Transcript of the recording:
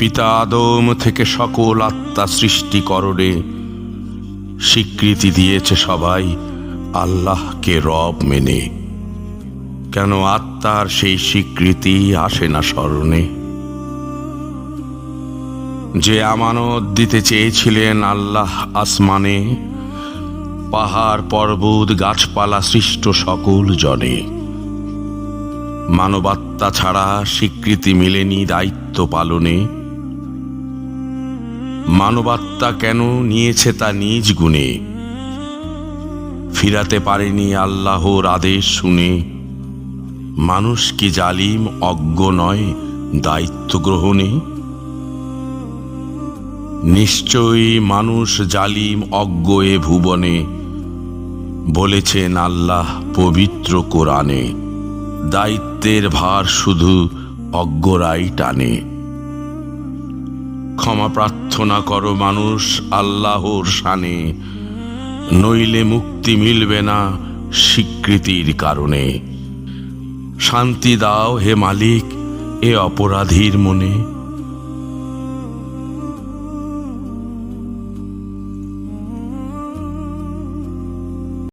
পিতা আদম থেকে সকল আত্মা সৃষ্টিকরণে স্বীকৃতি দিয়েছে সবাই আল্লাহকে রব মেনে। কেন আত্মার সেই স্বীকৃতি আসে না স্মরণে? যে আমানত দিতে চেয়েছিলেন আল্লাহ আসমানে, পাহাড় পর্বত গাছপালা সৃষ্ট সকল জনে, মানবাত্মা ছাড়া স্বীকৃতি মেলেনি দায়িত্ব পালনে। মানবাত্মা কেন নিয়েছে তা নিজ গুণে, ফিরাতে পারেনি আল্লাহর আদেশ শুনে। মানুষ কি জালিম অজ্ঞ নয় দায়িত্ব গ্রহণে? নিশ্চয়ই মানুষ জালিম অজ্ঞ এ ভুবনে, বলেছেন আল্লাহ পবিত্র কোরআনে। দায়িত্বের ভার শুধু অজ্ঞরাই টানে। ক্ষমা প্রার্থনা করো মানুষ আল্লাহর শানে, নইলে মুক্তি মিলবে না স্বীকৃতির কারণে। শান্তি দাও হে মালিক এ অপরাধীর মনে।